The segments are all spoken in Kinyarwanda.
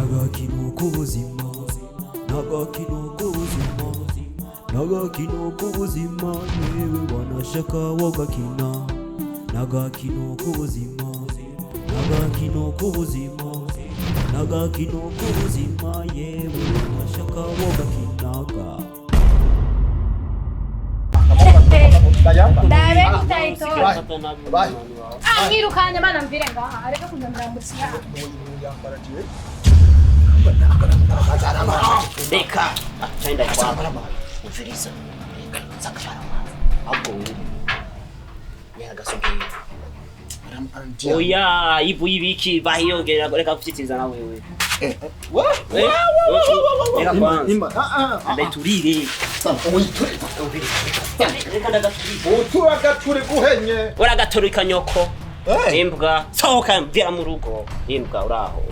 Nagakino kubuzima, nagakino kubuzima, nagakino kubuzima, yewe wanashaka wagakina. Nagakino kubuzima, nagakino kubuzima, nagakino kubuzima, yewe wanashaka wagakinaga. Dave kutaito. Bye. Ngirukanye mana mvire ngaha areka kunyamira mutsiya. Deka, chainda kwa. Ufirisa. Sakashara. Hapo. Yera gasogeye. Oya, ivu ibiki bahiyongera reka kufitiza na wewe. Nimba. Ndaturire. Uturagaturi guhenye. Uragaturika nyoko. Imbwa. Sohoka mvira mu rugo. Imbwa uraho.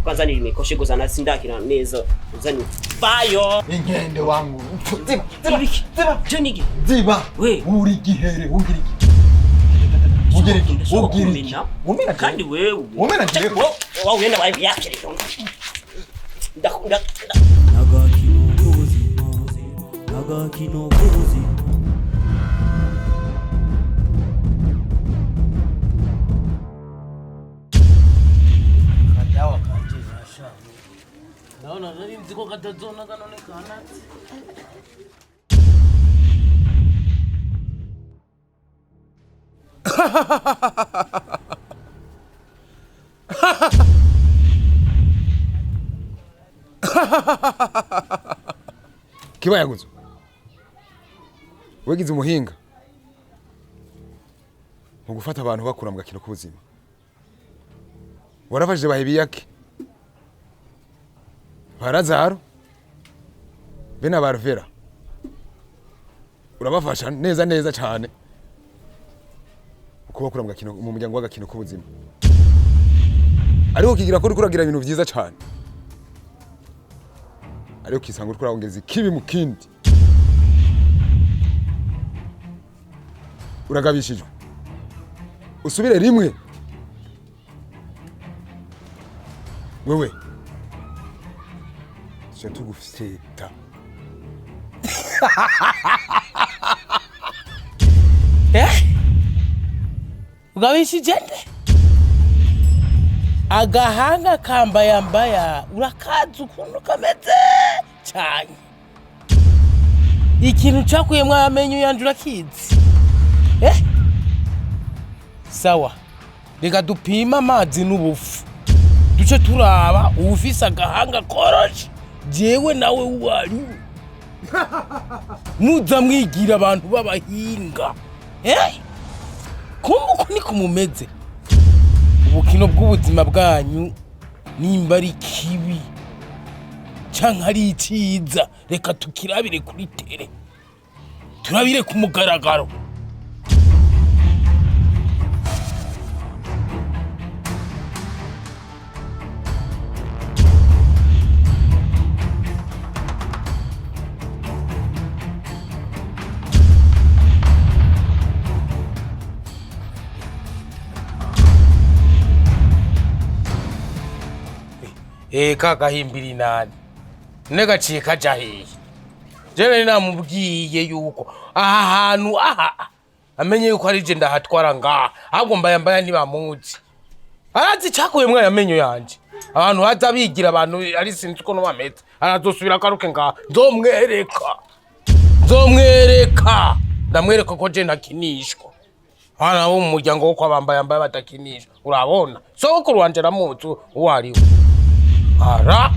Kwanza ni imikoshe guzana sindakira neza. Uzani bayo. Ingende wangu. Ziba. Jonigi. Ziba. We. Uri gihere ungiriki. Umena kandi wewe. Umena gihere. Wa uenda wa yakire. Ndakunda. Nagakino kubuzima, nagakino kubuzima. Kadawa kanje nasha. Naona nari mziko katazona kanaonekana. Kibaya guzo. Wegize umuhinga. Mu gufata abantu bakura mu gakino k'ubuzima. Warafashije bahibiyake. Barazaro. Bena barvera. Urabafasha neza cyane. Uko bakura mu gakino mu muryango w'agakino k'ubuzima. Ariko kigira ko kuragira ibintu byiza cyane. Ariko kisanga uri kurangeza ikibi mu kindi. Uragabishijwe. Usubire rimwe. Wewe. Je tugufita. Ugabishije nde? Agahanga kambayambaya urakaza ukuntu kameze cyane. Ikintu cyakuye mwamenyo yanje urakizi. Sawa. Reka dupima amazi n'ubufu. Duce turaba ufise agahanga koroshe. Jewe nawe uwari. Muza mwigira abantu babahinga. Kumuko ni kumumeze. Ubukino bw'ubuzima bwanyu nimba ari kibi canke ari iciza reka tukirabire kuri tere. Turabire ku mugaragaro. Kagahimbiri nani negaciye kaja hehe jewe namubwiye yuko aha hantu amenye yuko ari je ndahatwara ngaha ahubwo mbayambaya ntibamuzi arazi cyakuye mwe yamenyo yanje abantu haza bigira abantu ari sinzi ko no bameze arazosubira karuke ngaha nzomwereka ndamwereka ko je ntakinishwa hana bo mu muryango wo kwabambayambaya batakinishwa urabona sokuru wanje ramuzu uwariwe ara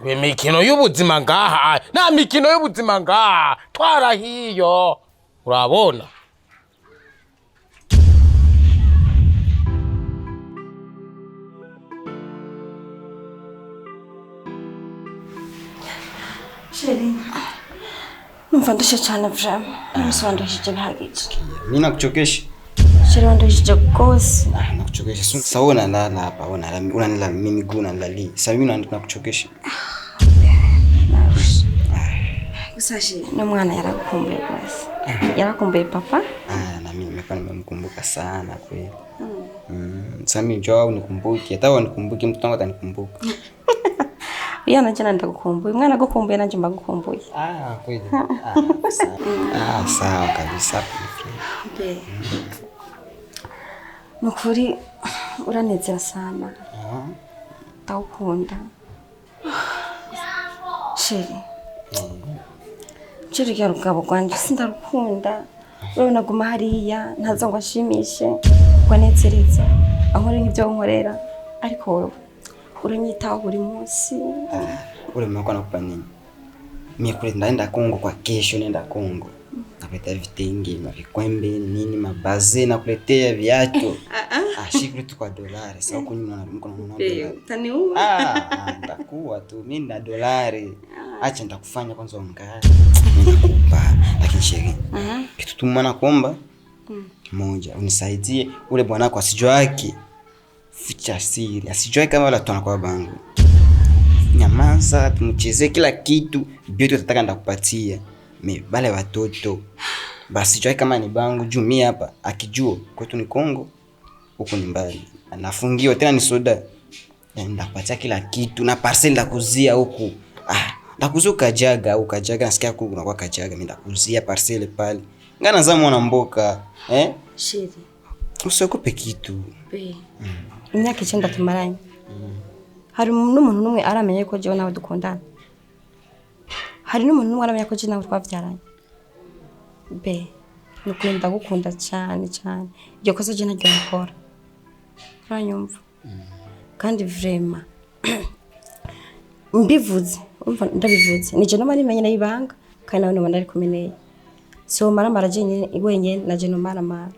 we mikino y'ubuzima ngaha na mikino y'ubuzima ngaha twarahiyo urabona Sheri numva ndushe cyane vraiment nsobandushije bihagije Nina kuchokesha Sheri wandushije gose nakuchokesha sawa na hapa unanila miguu unanilali sasa mimi nakuchokesha Gusaje n'umwana yarakumbuye gose yarakumbuye papa na mimi nimekuwa nimemkumbuka sana kweli Sami njoo unikumbuke. Hata unikumbuke mtu wangu atanikumbuka. Yana jana ndagukumbuye. Mwana gukumbuye nanje mbagukumbuye. Kweli. Sawa kabisa. Nukuri uranezera sana. Ndagukunda. Sheri ya rugabo rwanje sindarukunda. Wewe naguma hariya ntaza ngo ashimishe kwanezereza aho nk'ibyo nkorera ariko wewe uranyitaho buri munsi. Ule mko nakupa nini? Mimi kule ndaenda Kongo kwa kesho, nenda Kongo. Nakuletea vitenge, mavikwembe, nini, mabaze, nakuletea viatu. Shikuru tu kwa dolari. Sasa huko nyuma mko na dolari. Utaniua. Ndakuwa tu mimi na dolari. Acha nitakufanya kwanza ongea. Ninakupa lakini sheri. Kitu tumana kuomba. Moja, unisaidie ule bwanako asijue yake. Ficha siri. Asijue kama wala tunakuwa bangu. Nyamaza, tumchezee kila kitu, biote tutataka ndakupatia. Bale watoto basi jua kama ni bangu juu mimi hapa akijua kwetu ni Kongo huko ni mbali. Anafungiwa tena ni soda. Ndakupatia kila kitu na parcel ndakuzia huko. Ndakuzia ukajaga nasikia huko unakuwa kajaga, mimi ndakuzia parcel pale. Ngana za mwana mboka, Sheri. Usiogope kitu. Imyaka 9 tumaranye. Hari n'umuntu numwe aramenye ko jewe nawe dukundana. Hari n'umuntu numwe aramenye ko jewe nawe twavyaranye. Nukunda gukunda cyane. Iryo kosa je naryo nkora. Uranyumva? Kandi vraiment mbivuze, ndabivuze. Nije no mari menye nayibanga kandi nawe nubona ari kumeneye. So maramara je nyene igwenye naje no maramara.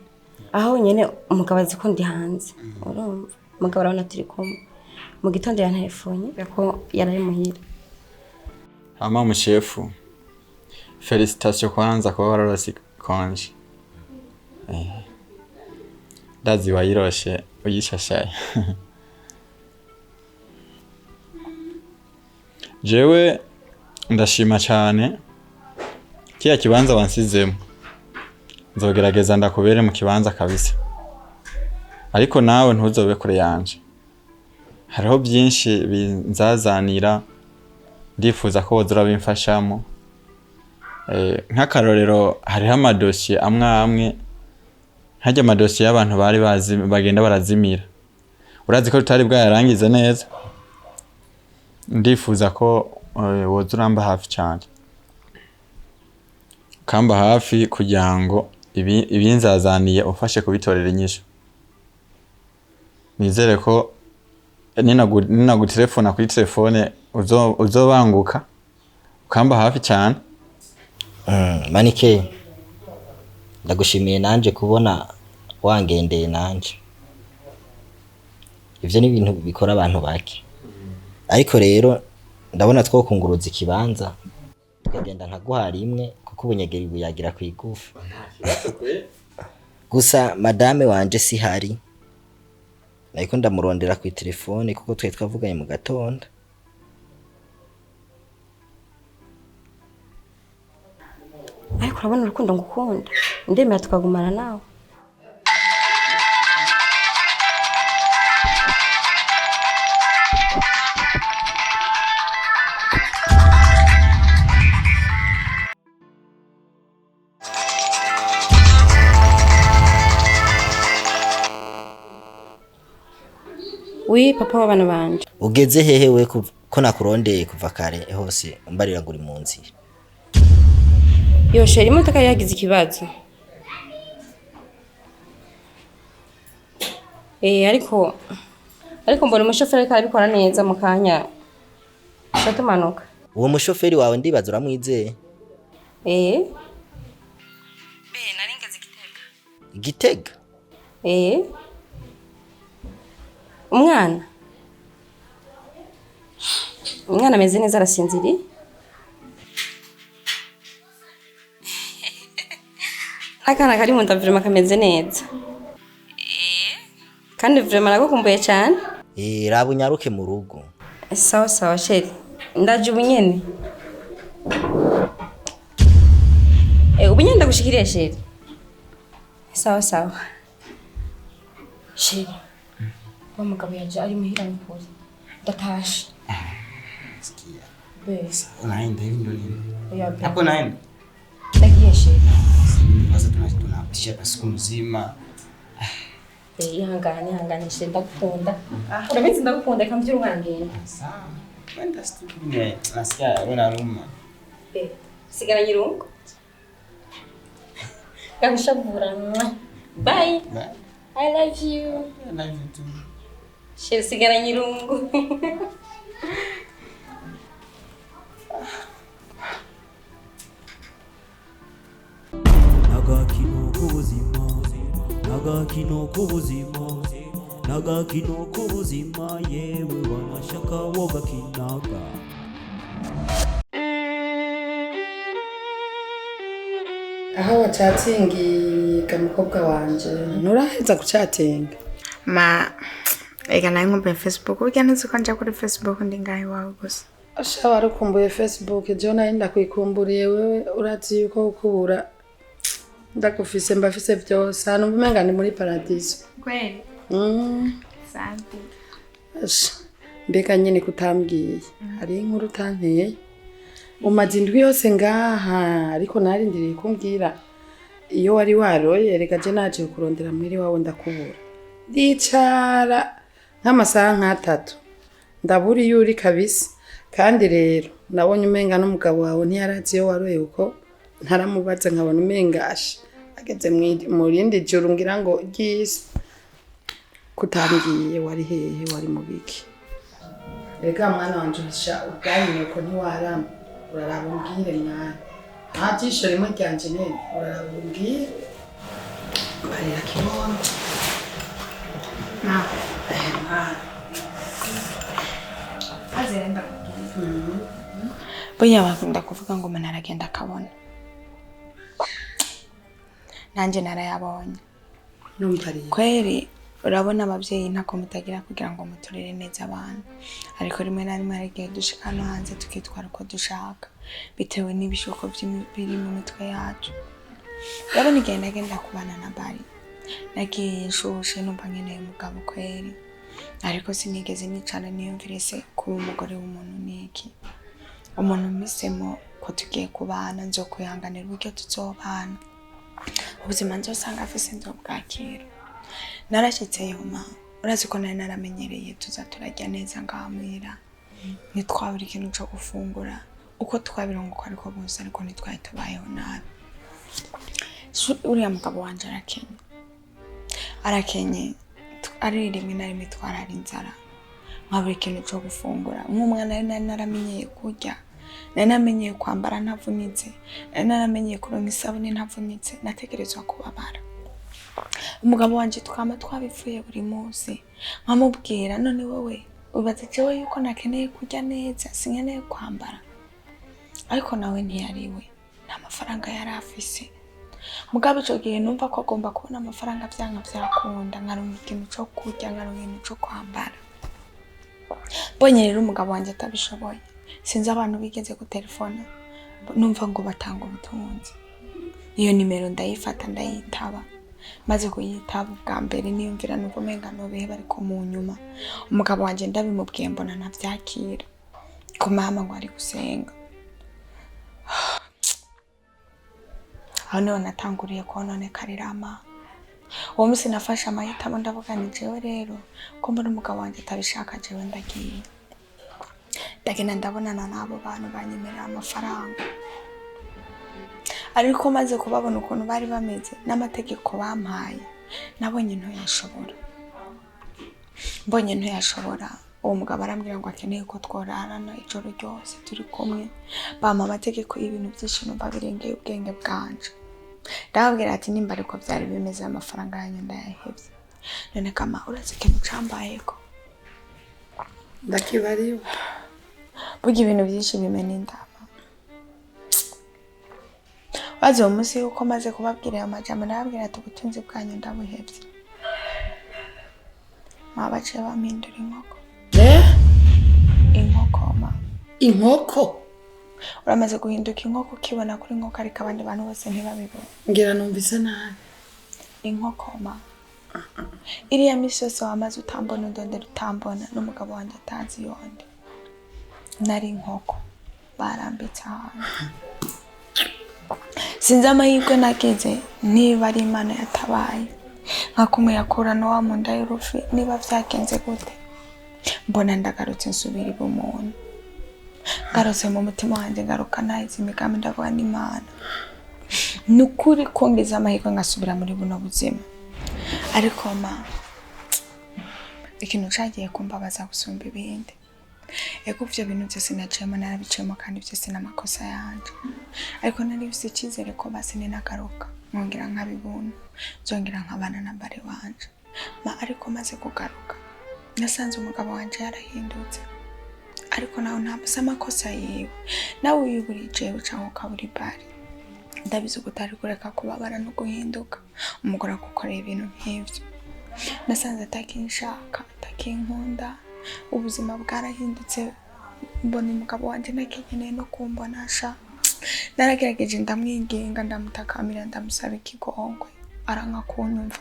Aho nyene umugabazi ko ndi hanze. Urumva? Mugabo urabona turi kumwe. Mu gitondo yantelefone yako yarari muhira. Ama mushefu. Félicitations kwanza kwa wararose konje. Dazi wayiroshe uyishashaye. Jewe ndashima cyane. Kiya kibanza wansizemo. Nzogerageza ndakubere mu kibanza kabisa. Ariko nawe ntuzobe kure yanje. Hariho byinshi binzazanira ndifuza ko wozura bimfashamo. Nk'akarorero hariho amadosiye amwe hajya amadosiye y'abantu bari bagenda barazimira. Urazi ko tutari bwayarangize neza. Ndifuza ko wozura mba hafi cyane. Kamba hafi kugira ngo ibinzazaniye ufashe kubitorera inyishu. Nizere ko nina telefona kuri telefone uzobanguka ukamba hafi cyane. Manike ndagushimiye nanje kubona wangendeye nanje. Ivyo ni ibintu bikora abantu bake. Ariko rero ndabona twokunguruza ikibanza tukagenda nkaguhari imwe kuko ubunyegeri buyagira kwigufa. Gusa madame wanje si hari. Nayiko ndamurondera ku telefone kuko twe twavuganye mu gatondo. Ariko urabona urukundo ngukunda. Ndemera tukagumana nawe. Oui, papa w'abana banje. Ugeze hehe we ko nakurondeye kuva kare hose umbarira nguri mu nzira. Yo sheri imodoka yagize ikibazo. Ariko mbona umushoferi ariko arabikora neza mu kanya. Shatumanuka. Uwo mushoferi wawe ndibaza uramwizeye? Naringeze Gitega. Gitega? Umwana ameze neza arasinziriye. Akana kari mu ndavurema kameze neza. Kandi vrema nagukumbuye cyane. Raba unyaruke mu rugo. Sawa sheri. Ndaje ubunyene. Ubunyene ndagushikiriye sheri. Sawa. Sheri. wa mugabo yaje ari muhira n'ukuri ndatashe Sikia. bese Unaenda hivi ndio nini? oya Hapo naenda. ndagiye shehe Kwanza tunapitisha pa siku nzima. ihangane shehe ndagukunda urabizi ndagukunda kandi uri umwangenda Sawa. Wenda studio nasikia unaruma. sigara nyirungu kabishabura bye I love you. I love you too. Shehe sigara nyirungu Agakino k'ubuzima agakino k'ubuzima n'agakino k'ubuzima yewe wanashaka wogakinaga aho wacatingiga mukobwa wanje nturaheza gucatinga ma ega nayo ngombe Facebook burya nzi ko nja kuri Facebook ndi ngaho wawe gusa asha warukumbuye Facebook je nari ndakwikumburiye wewe urazi yuko ukubura ndakufise mbafise byose hano umenga ni muri paradiso kweli santi asha mbega nyine kutambwiye hari inkuru utanteye umaze indwi yose ngaha ariko narindiriye kumbwira iyo wari waroye reka je naje kurondera mwiri wawe ndakubura ndicara nk'amasaha nk'atatu ndabura iyo uri kabisa kandi rero nabonye umenga n'umugabo wawe ntiyarazi iyo waroye uko ntaramubaza nkabona umengashe ageze mu rindi joro ngira ngo ryisi kutambwiye wari hehe wari mu biki reka mwana wanje bisha ubwanyu ko ntiwarama uraraba umbwire mwana nta jisho rimwe ryanje nyene uraraba umbwire barira kibono na azenda burya bakunda kuvuga ngo umuntu aragenda akabona nanjye narayabonye numvariye kweri urabona ababyeyi ntako mutagira kugira ngo muturere neza abantu ariko rimwe na rimwe hari igihe dushika no hanze tukitwara uko dushaka bitewe n'ibishuko biri mu mitwe yacu urabona igihe ndagenda kubana na bari nagiye nshushe numva nkeneye umugabo kweri ariko sinigeze nicara niyumvire se kuba umugore w'umuntu niki umuntu mpisemo ko tugiye kubana nzo kuyanganira uburyo tuzobana ubuzima nzosanga afise nzobwakira narashyitse yoma urazi ko nari naramenyereye tuza turajya neza ngahamwira ntitwabura ikintu cyo gufungura uko twabirongo ariko bose ariko ntitwari tubayeho nabi uriya mugabo wanje arakenye ari rimwe na rimwe twarara inzara nkabura ikintu cyo gufungura nk'umwana nari naramenyeye kurya nari namenyeye kwambara ntavunitse nari naramenyeye kuronka isabune ntavunitse nategerezwa kubabara umugabo wanje twama twabifuye buri munsi nkamubwira none wowe ubaze jewe yuko nakeneye kurya neza sinkeneye kwambara ariko nawe ntiyariwe nta mafaranga yari afise mugabo ico gihe numva ko agomba kubona amafaranga vyanka vyakunda nkaronka ikintu co kurya nkaronka ikintu co kwambara bonye rero umugabo wanje atabishoboye sinzi abantu bigeze ku telefone numva ngo batanga ubutunzi iyo nimero ndayifata ndayitaba maze kuyitaba bwa mbere niyumvira nuko menga nobehe bariko mu nyuma umugabo wanje ndabimubwiye mbona ntavyakira ko mama ngo ari gusenga hano natanguriye kononekarira ama uwo musi nafashe amahitamo ndavuga ni jewe rero ko mbona umugabo wanje atabishaka jewe ndagiye ndagenda ndabonana n'abo bantu banyemerera amafaranga ariko maze kubabona ukuntu bari bameze n'amategeko bampaye nabonye ntuyashobora mbonye ntuyashobora uwo mugabo arambwira ngo akeneye ko tworarana ijoro ryose turi kumwe bampa amategeko y'ibintu byinshi numva birengeye ubwenge bwanje ndababwira ati nimba ariko byari bimeze amafaranga yanyu ndayahevye none kama urazi ikintu cambayeko ndakibariwe burya ibintu byinshi bimena indama baze umunsi yuko maze kubabwira ayo majambo ndababwira ati ubutunzi bwanyu ndabuhevye mabaciye bampindura inkoko inkoko uramaze guhinduka inkoko ukibona kuri inkoko ariko abandi bantu bose ntibabibona ngira numvise nabi inkoko ma iriya misi yose wamaze utambona udondera utambona n'umugabo wanjye atazi yonde nari inkoko barambitse ahantu sinzi amahirwe nagize niba ari Imana yatabaye nka kumwe yakurana wa mu nda y'urufi niba vyagenze gute mbona ndagarutse nsubira ibumuntu ngarutse mu mutima wanjye ngaruka nahize imigambi ndavuga n'Imana nukuri kongeza amahirwe ngasubira muri buno buzima ariko ikintu cagiye kumbabaza gusumba ibindi ego ivyo bintu byose naciyemo narabiciyemo kandi byose n'amakosa yanje ariko nari bise icyizere ko basi ninagaruka nkongera nkabibona zongera nkabana na bare wanje ariko maze kugaruka nasanze umugabo wanje yarahindutse ariko nawe ntabwo amakosa yiwe nawe uyuburije ucanko kaburi bare ndabizi gutari kureka kubabara no guhinduka umugore gukorera ibintu nk'ivyo nasanze atakinshaka atakinkunda ubuzima bwarahindutse mbona umugabo wanje nakeneye no kumbona sha naragerageje ndamwinginga ndamutakamira ndamusaba ikigongwe aranka kunyumva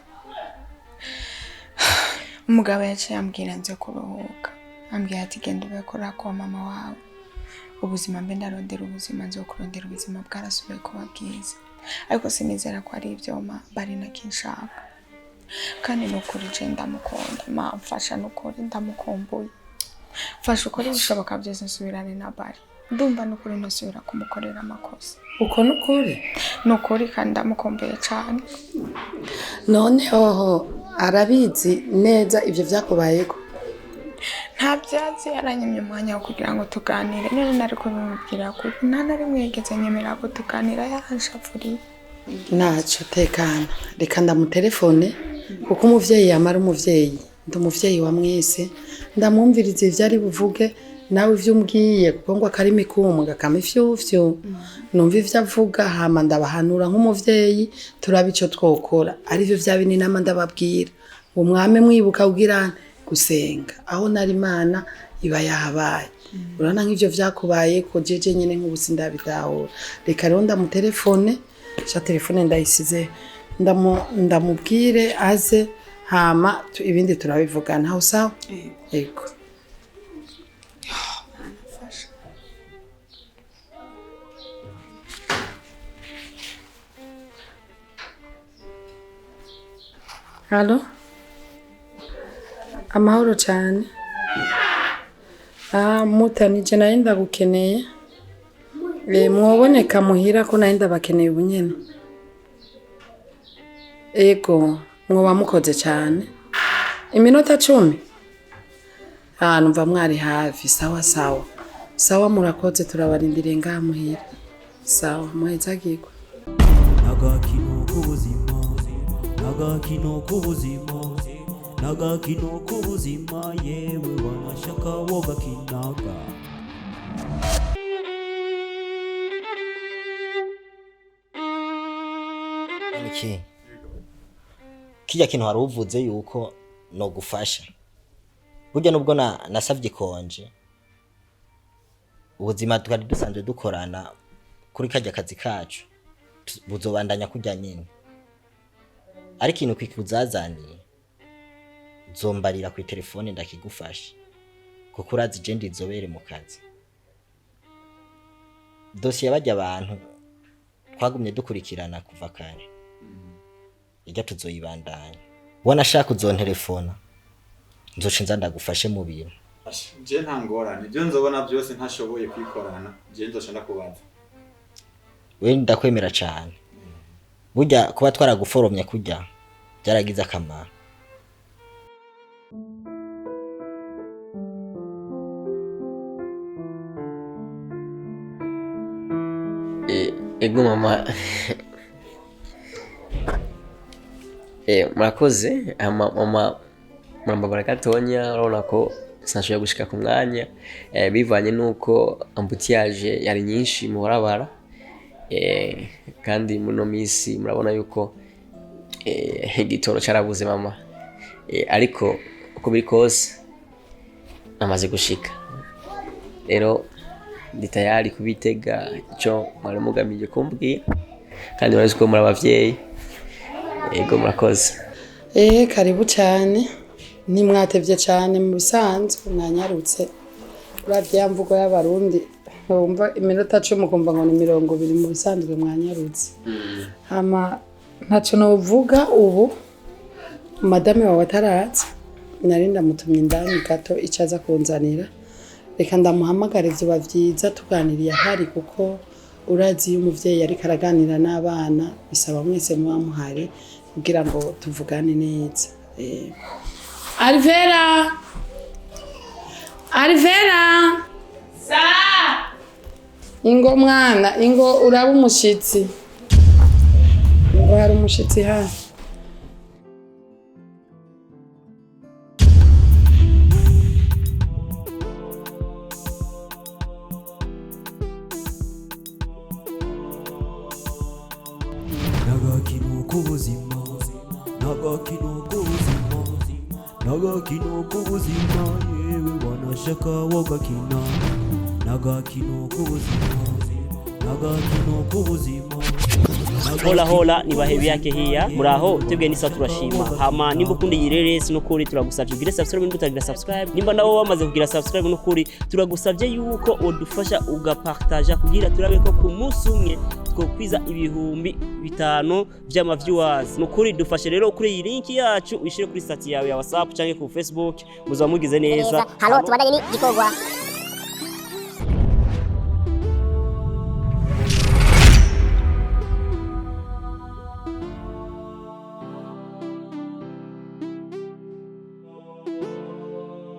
umugabo yaciye ambwira nze kuruhuka ambwira ati genda ubekora kwa mama wawe ubuzima mbe ndarondera ubuzima nzokurondera ubuzima bwarasubiye kuba bwiza ariko sinizera ko ari ivyo bari nakinshaka kandi nukuri je ndamukunda mfasha nukuri ndamukumbuye fasha ukora ibishoboka byose nsubirane na bari ndumva nukuri nosubira kumukorera amakosa uko nukuri kandi ndamukumbuye cyane none hoho arabizi neza ivyo vyakubayeko nta byatsi yaranyemye umwanya wo kugira ngo tuganire none nari kubimubwira ko nta nari mwegeze nyemera ko tuganira yaranshafuriye naco tekana reka ndamutelefone kuko umuvyeyi yamara umuvyeyi ndi umuvyeyi wa mwese ndamwumviriza ivyo ari buvuge nawe ivyo umbwiye kuko ngo akarimi kumbwa kamifyufyo numva ivyo avuga hama ndabahanura nk'umuvyeyi turaba ico twokora arivyo vya bini nama ndababwira umwame mwibuka ugirana gusenga aho nari Imana iba yahabaye urana nk'ivyo vyakubaye ko jeje nyene nk'ubusi ndabitahura reka rero ndamutelefone sha telefone ndayisize ndamubwire aze hama ibindi turabivugana aho sawa yego Halo amahoro cyane mutanije nayo ndagukeneye mwoboneka muhira ko nayo ndabakeneye ubunyene ego mwoba mukoze cyane iminota 10 numva mwari hafi sawa murakoze turabarindiriye ngaha muhira sawa muhezagirwa agakino k'ubuzima agakino k'ubuzima agakino k'ubuzima yewe wamashaka wogakinaga kijya kintu hari uvuze yuko no gufasha burya nubwo nasavye konje ubuzima twari dusanzwe dukorana kuri kajya kazi kacu buzobandanya kujya nyine ariko ikintu kwikuzazaniye zombarira ku telefone ndakigufasha kuko urazi je ndizobere mu kazi dosiye bajya abantu twagumye dukurikirana kuva kare ijya tuzoyibandanya ubona ashaka uzontelefona nzocinza ndagufashe mu biro je ntangorane ibyo nzobona byose ntashoboye kwikorana je nzoshanda kubaza we ndakwemera cyane burya kuba twaraguforomye kujya byaragize akamaro ego mama murakoze mama murambabara gatonya urabona ko sinashoboye gushika ku mwanya bivanye nuko ambutiyaje yari nyinshi mu barabara kandi muno misi murabona yuko igitoro cyarabuze mama ariko uko biri kose namaze gushika rero ndi tayari kubitega icyo mwari mugamije kumbwira kandi murazi ko muri abavyeyi ego murakoze Karibu cyane nimwatevye cyane mu bisanzwe mwanyarutse uravye yamvugo y'abarundi wumva iminota 10 kumva ngo ni 20 mu bisanzwe mwanyarutse hama ntaco novuga ubu madame wawe ataraza nari ndamutumye indani gato icaza kunzanira reka ndamuhamagara ivyo bavyiza tuganiriye ahari kuko urazi umuvyeyi ari karaganira n'abana bisaba mwese muba muhari kugira ngo tuvugane neza. Alvera sa ingo mwana ingo uraba umushitsi ingo hari umushitsi hano. Nagakino k'ubuzima nagakino k'ubuzima nagakino k'ubuzima yewe wanashaka wagakina nagakino k'ubuzima nagakino k'ubuzima. Hola hola ni bahebi yake hiya muraho tebwe nisa turashima hama nimba ukundi yireresi no kuri turagusavye ugire subscribe nimba utagira subscribe nimba nawo wamaze kugira subscribe no kuri turagusavye yuko odufasha ugapartager kugira turabe ko ku munsi umwe twokwiza ibihumbi 5 vy'ama viewers no kuri dufashe rero kuri iyi link yacu uyishire kuri stat yawe ya WhatsApp canke ku Facebook muzamugize neza. Halo tubandanye ni gikorwa